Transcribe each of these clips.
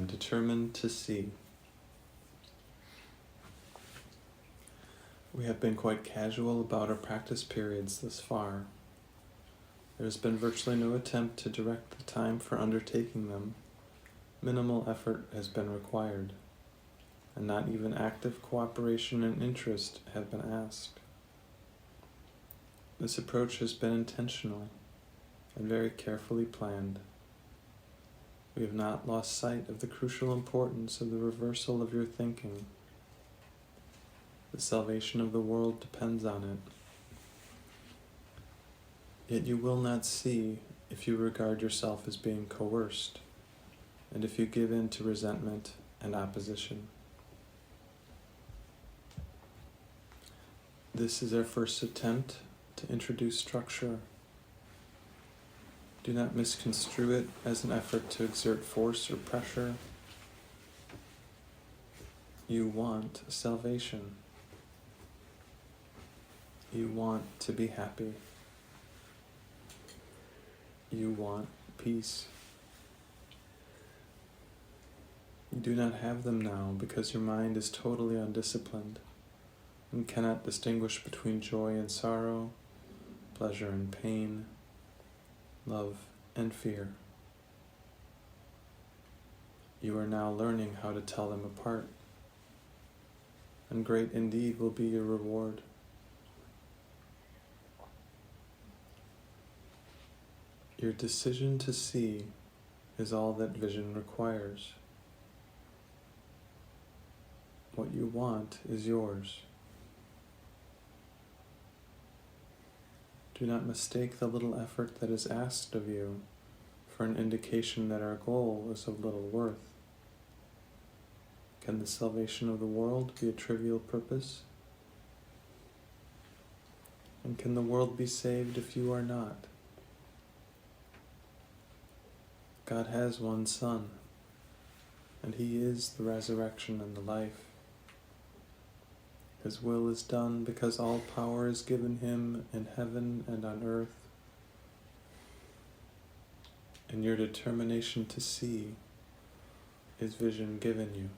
am determined to see. We have been quite casual about our practice periods thus far. There has been virtually no attempt to direct the time for undertaking them. Minimal effort has been required, and not even active cooperation and interest have been asked. This approach has been intentional and very carefully planned. We have not lost sight of the crucial importance of the reversal of your thinking. The salvation of the world depends on it. Yet you will not see if you regard yourself as being coerced, and if you give in to resentment and opposition. This is our first attempt to introduce structure. Do not misconstrue it as an effort to exert force or pressure. You want salvation. You want to be happy. You want peace. You do not have them now because your mind is totally undisciplined and cannot distinguish between joy and sorrow, pleasure and pain, love and fear. You are now learning how to tell them apart, and great indeed will be your reward. Your decision to see is all that vision requires. What you want is yours. Do not mistake the little effort that is asked of you for an indication that our goal is of little worth. Can the salvation of the world be a trivial purpose? And can the world be saved if you are not? God has one Son, and He is the resurrection and the life. His will is done because all power is given Him in heaven and on earth. And your determination to see is vision given you.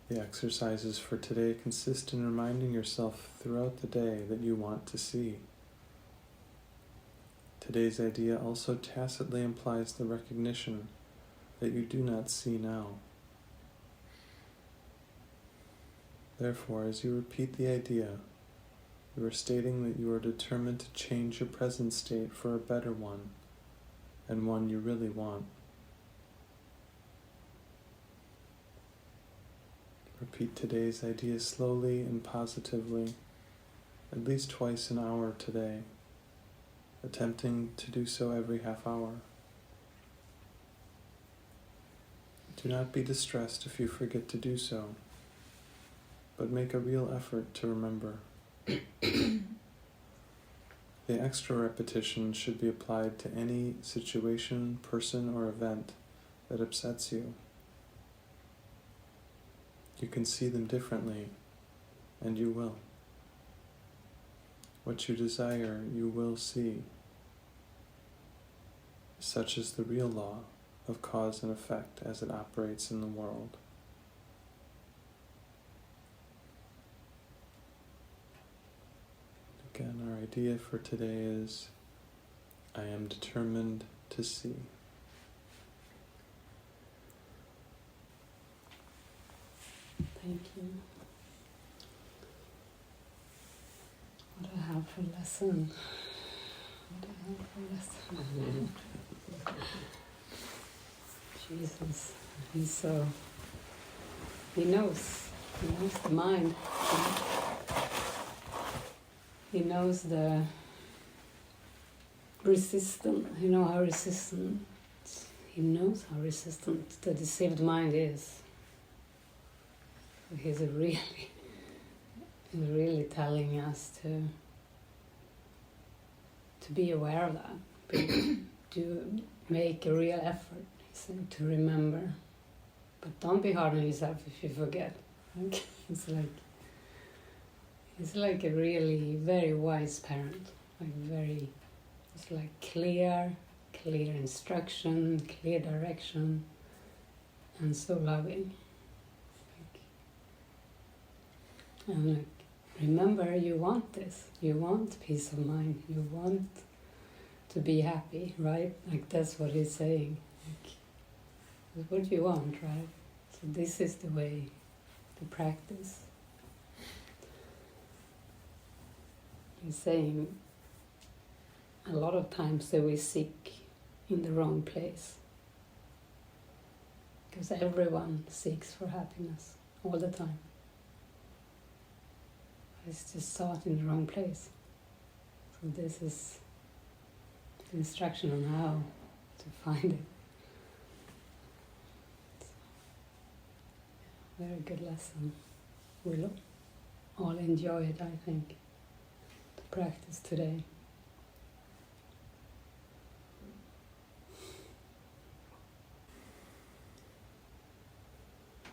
The exercises for today consist in reminding yourself throughout the day that you want to see. Today's idea also tacitly implies the recognition that you do not see now. Therefore, as you repeat the idea, you are stating that you are determined to change your present state for a better one, and one you really want. Repeat today's idea slowly and positively, at least twice an hour today, attempting to do so every half hour. Do not be distressed if you forget to do so, but make a real effort to remember. The extra repetition should be applied to any situation, person, or event that upsets you. You can see them differently, and you will. What you desire, you will see. Such is the real law of cause and effect as it operates in the world. Again, our idea for today is, I am determined to see. Thank you. What a helpful lesson. What a helpful lesson. Jesus, he knows the mind. He knows the resistant, he knows how resistant the deceived mind is. He's really telling us to be aware of that, to make a real effort, he said, to remember. But don't be hard on yourself if you forget. Okay? It's like a really very wise parent, it's like clear instruction, clear direction, and so loving. And like, remember, you want this. You want peace of mind. You want to be happy, right? Like that's what he's saying. Like, that's what you want, right? So this is the way to practice. He's saying a lot of times that we seek in the wrong place. Because everyone seeks for happiness all the time. It's just sought in the wrong place. So this is the instruction on how to find it. Very good lesson. We'll all enjoy it, I think, to practice today.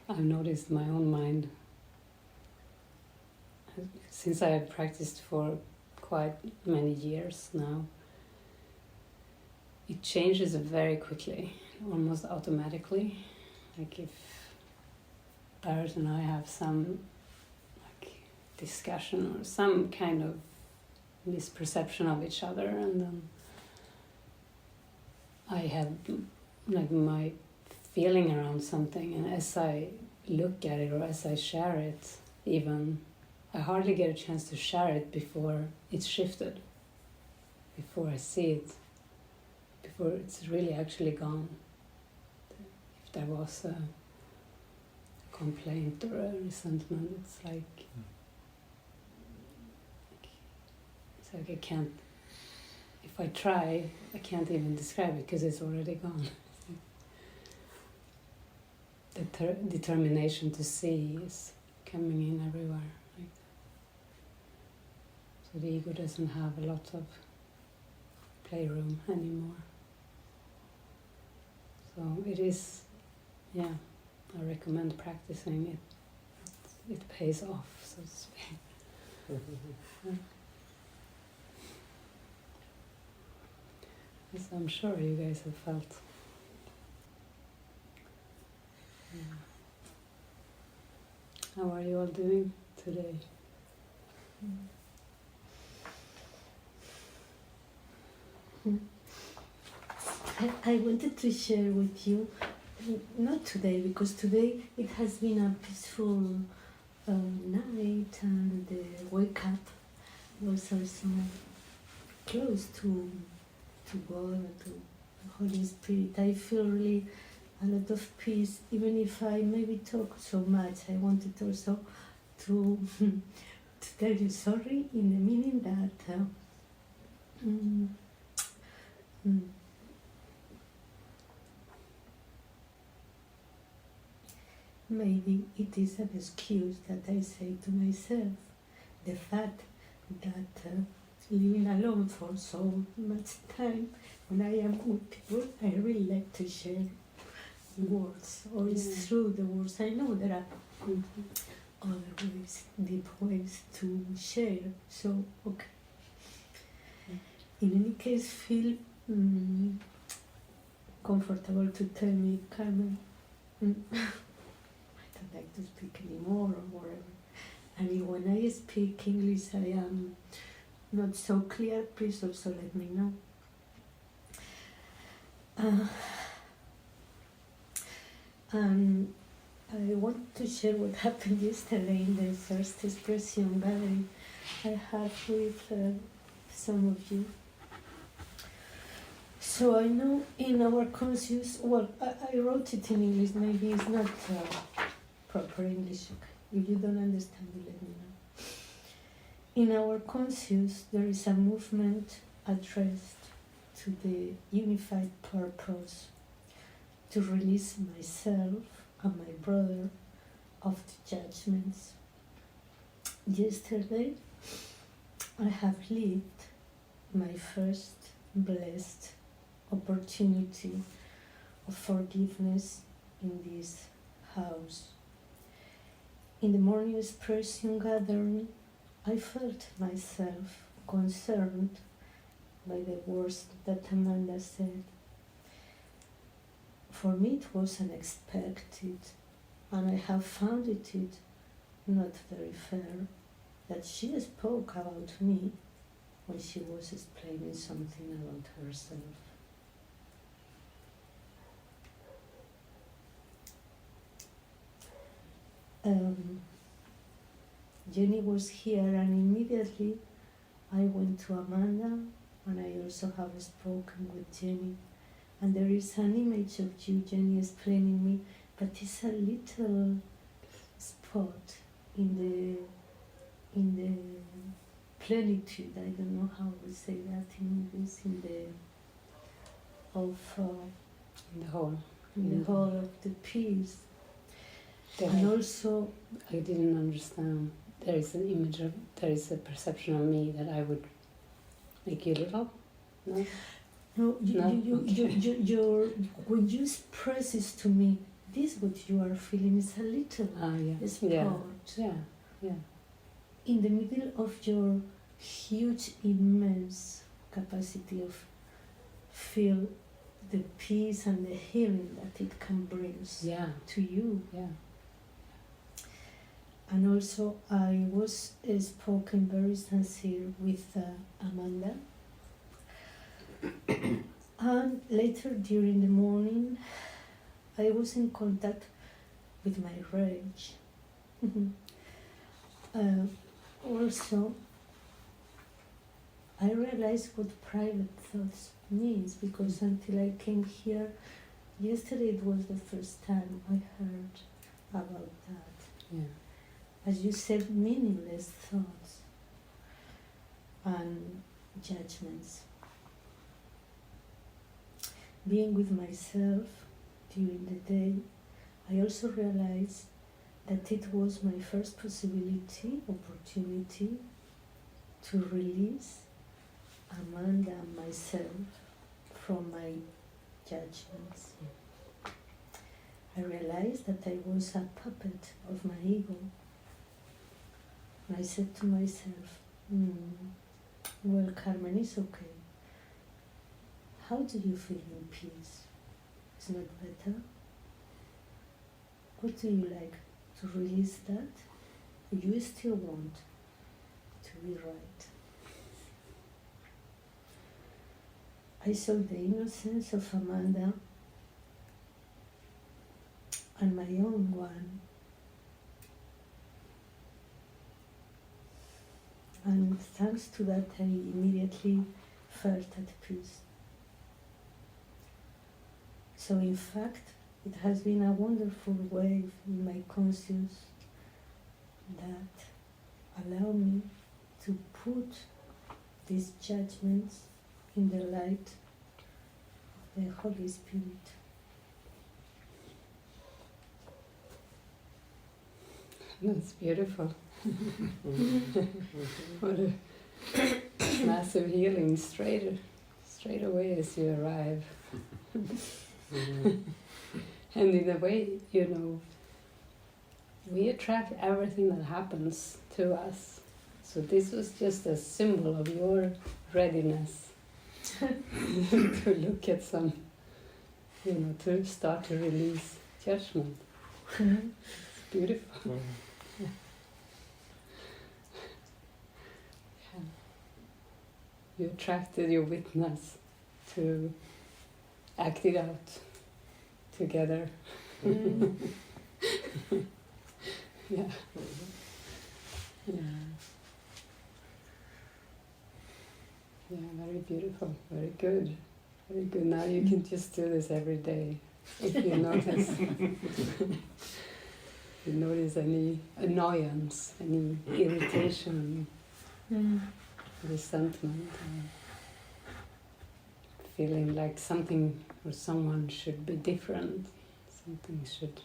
I've noticed my own mind, since I have practiced for quite many years now, it changes very quickly, almost automatically. Like if Barret and I have some like discussion or some kind of misperception of each other, and then I have like my feeling around something, and as I look at it or as I share it, even I hardly get a chance to share it before it's shifted, before I see it, before it's really actually gone. If there was a complaint or a resentment, it's like I can't, if I try, I can't even describe it because it's already gone. The determination to see is coming in everywhere. Like so the ego doesn't have a lot of playroom anymore. So it is, yeah, I recommend practicing it. It pays off, so to speak. As I'm sure you guys have felt. How are you all doing today? I wanted to share with you, not today, because today it has been a peaceful night, and the wake up was also close to God and to the Holy Spirit. I feel really a lot of peace, even if I maybe talk so much. I wanted also to to tell you sorry, in the meaning that maybe it is an excuse that I say to myself, the fact that living alone for so much time, when I am with people, I really like to share words, or it's through the words. I know there are other ways, deep ways to share. So, okay. In any case, feel comfortable to tell me, Carmen, I don't like to speak anymore, or whatever. And when I speak English, I am not so clear. Please also let me know. And I want to share what happened yesterday in the first expression gathering I had with some of you. So I know in our conscious, well, I wrote it in English, maybe it's not proper English. If you don't understand it, let me know. In our conscious, there is a movement addressed to the unified purpose to release myself and my brother of the judgments. Yesterday, I have lived my first blessed opportunity of forgiveness in this house. In the morning expression gathering, I felt myself concerned by the words that Amanda said. for me it was unexpected, and I have found it not very fair that she spoke about me when she was explaining something about herself. Jenny was here, and immediately I went to Amanda, and I also have spoken with Jenny. And there is an image of you, Jenny, explaining me, but it's a little spot in the plenitude. I don't know how we say that in English. In the whole of the piece. And also, I didn't understand. There is an image of, there is a perception of me that I would make you little. No. No, No? when you express this to me, this what you are feeling is a little spot. Yeah. In the middle of your huge, immense capacity of feel the peace and the healing that it can bring to you. Yeah. And also, I was spoken very sincere with Amanda. And later during the morning, I was in contact with my rage. Also, I realized what private thoughts means, because until I came here, yesterday it was the first time I heard about that. Yeah. As you said, meaningless thoughts and judgments. Being with myself during the day, I also realized that it was my first opportunity to release Amanda and myself from my judgments. I realized that I was a puppet of my ego. And I said to myself, well, Carmen, it's okay. How do you feel in peace? Is not better? What do you like? To release that? Or you still want to be right? I saw the innocence of Amanda and my own one. And thanks to that, I immediately felt at peace. So in fact, it has been a wonderful wave in my conscience that allow me to put these judgments in the light of the Holy Spirit. That's beautiful. What a massive healing straight away as you arrive. And in a way, we attract everything that happens to us. So this was just a symbol of your readiness to look at some, to start to release judgment. It's beautiful. Yeah. You attracted your witness to act it out together. Yeah. Yeah, very beautiful, very good. Very good. Now you can just do this every day. If you notice you notice any annoyance, any irritation, resentment, feeling like something or someone should be different, something should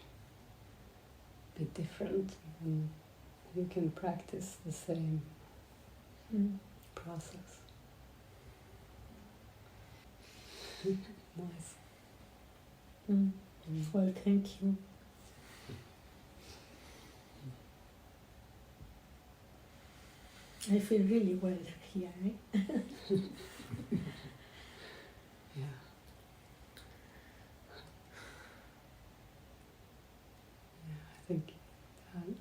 be different, and you can practice the same process. Nice. Well, thank you. I feel really well here. Yeah. think that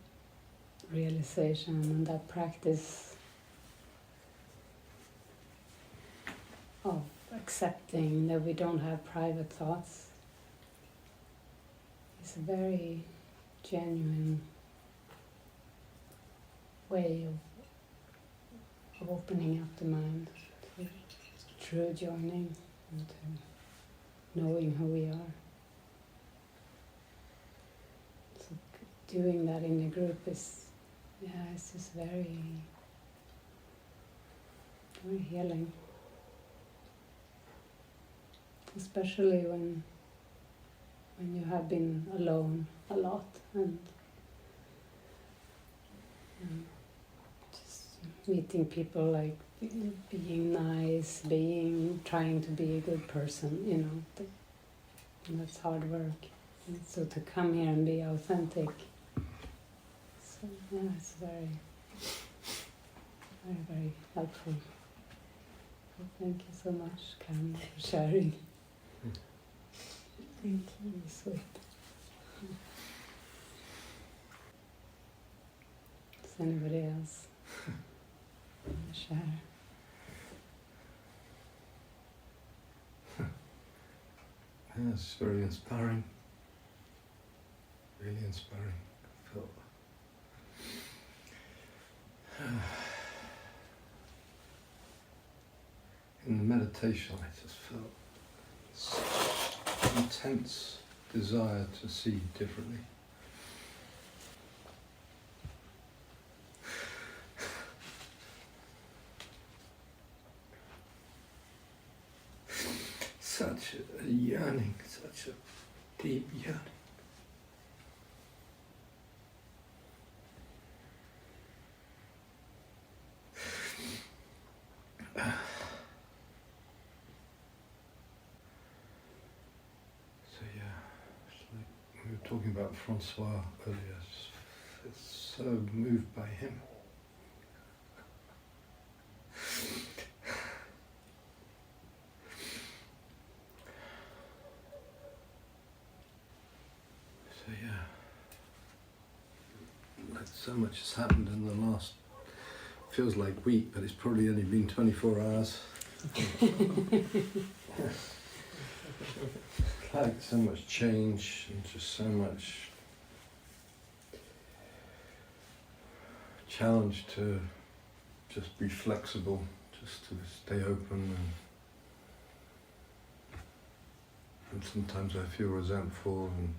realization and that practice of accepting that we don't have private thoughts is a very genuine way of opening up the mind to true joining and to knowing who we are. So doing that in a group is, it's just very, very healing. Especially when you have been alone a lot and just meeting people, like being nice, trying to be a good person, and that's hard work. And so to come here and be authentic, so it's very, very, very helpful. So thank you so much, Karen, for sharing. Thank you. Sweet. Does anybody else want to share? Yeah, it's very inspiring. Really inspiring. I felt in the meditation, I just felt such intense desire to see differently. Such a yearning, such a deep yearning. We were talking about Francois earlier. It's so moved by him. So like so much has happened in the last, feels like week, but it's probably only been 24 hours. Like so much change and just so much challenge to just be flexible, just to stay open, and sometimes I feel resentful and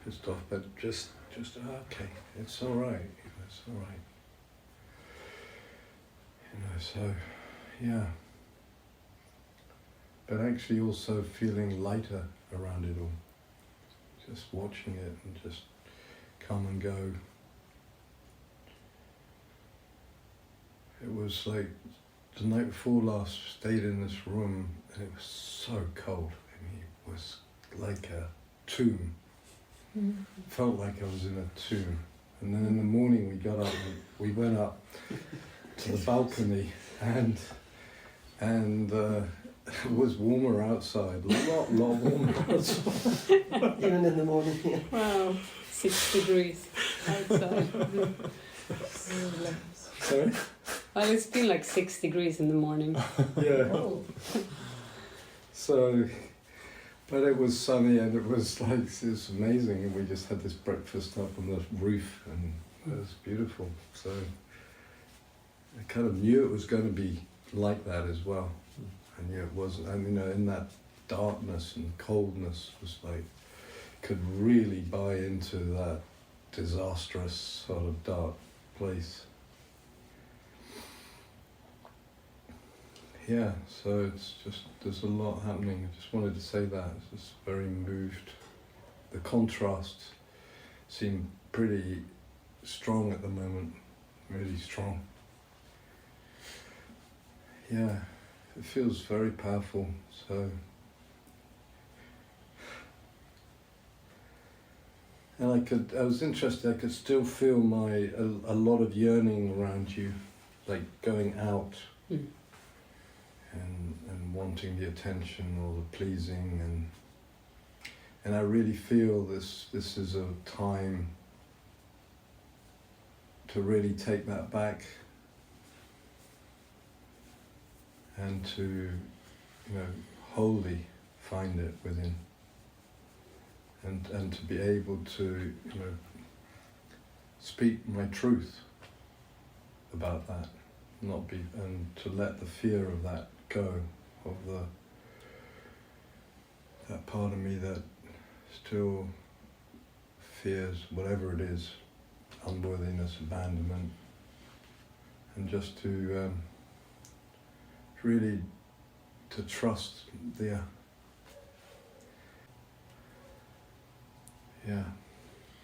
pissed off, but just okay, it's all right, it's all right, so yeah. But actually also feeling lighter around it all. Just watching it and just come and go. It was like the night before last, stayed in this room and it was so cold. I mean, it was like a tomb. Mm-hmm. Felt like I was in a tomb. And then in the morning we got up and we went up to the balcony and it was warmer outside, a lot warmer outside. Even in the morning, yeah. Wow, 6 degrees outside. Sorry? Well, it's been like 6 degrees in the morning. Yeah. Oh. So, but it was sunny and it was amazing, and we just had this breakfast up on the roof and it was beautiful. So I kind of knew it was going to be like that as well. And yeah, it wasn't, in that darkness and coldness was like, could really buy into that disastrous sort of dark place. Yeah, so it's just, there's a lot happening. I just wanted to say that. It's just very moved. The contrasts seem pretty strong at the moment, really strong. Yeah. It feels very powerful, so. And I was interested, I could still feel a lot of yearning around you, like going out and wanting the attention or the pleasing, And I really feel this is a time to really take that back and to, wholly find it within. And to be able to, speak my truth about that, and to let the fear of that go, of that part of me that still fears whatever it is, unworthiness, abandonment, and just to really to trust the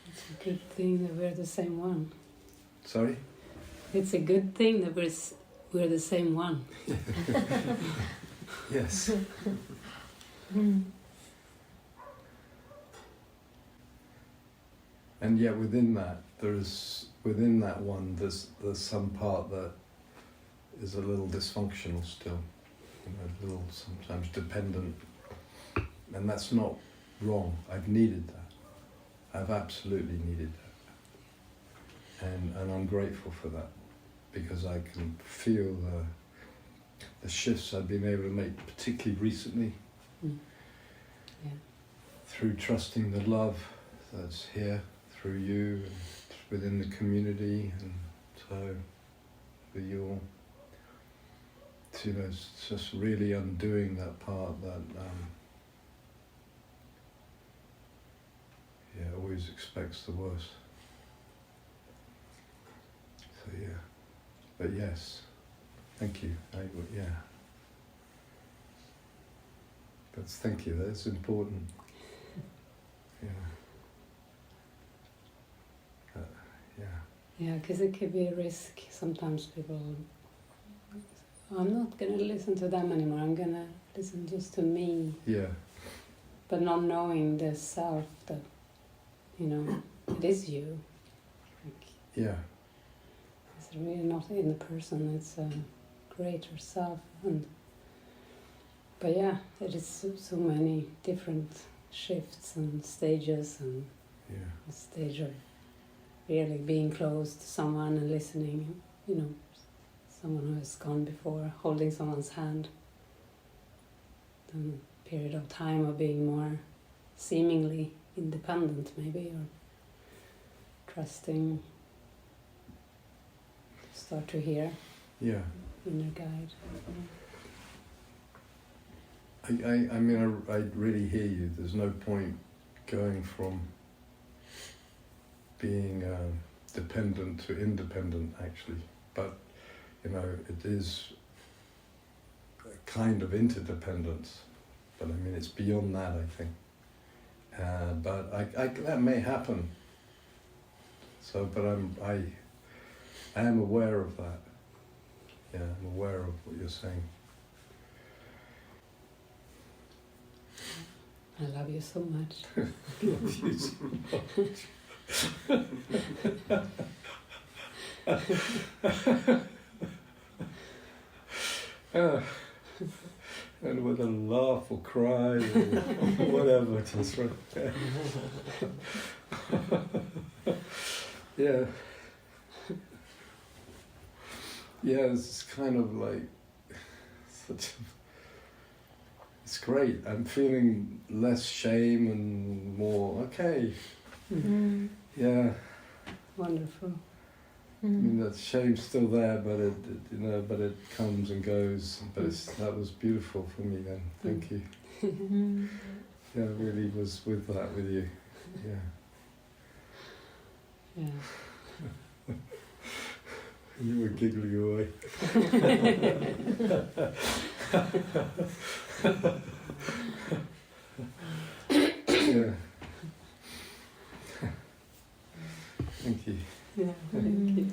It's a good thing that we're the same one. Sorry? It's a good thing that we're the same one. Yes. And yet within that, there's some part that is a little dysfunctional still, a little sometimes dependent, and that's not wrong. I've needed that. I've absolutely needed that, and I'm grateful for that, because I can feel the shifts I've been able to make, particularly recently, through trusting the love that's here, through you, and within the community, and so with you all. So, it's just really undoing that part that always expects the worst. So but yes, thank you. Thank you. That's important. Yeah, because it could be a risk. Sometimes people, I'm not going to listen to them anymore. I'm going to listen just to me. Yeah. But not knowing the self that, it is you. Yeah. It's really not in the person. It's a greater self. But yeah, it is so many different shifts and stages, and the stage of really being close to someone and listening, someone who has gone before, holding someone's hand. Then a period of time of being more seemingly independent maybe, or trusting, start to hear inner guide. I really hear you. There's no point going from being dependent to independent, actually. But, it is a kind of interdependence. But it's beyond that, I think. But that may happen. So, but I am aware of that. Yeah, I'm aware of what you're saying. I love you so much. Love you so much. And with a laugh or cry or whatever, just right there. Yeah. Yeah, it's kind of like it's great. I'm feeling less shame and more okay. Mm-hmm. Yeah. Wonderful. That shame's still there, but it comes and goes. But that was beautiful for me then. Thank you. Yeah, I really was with you. Yeah. Yeah. You were giggling away. Yeah. Thank you. Yeah, thank you.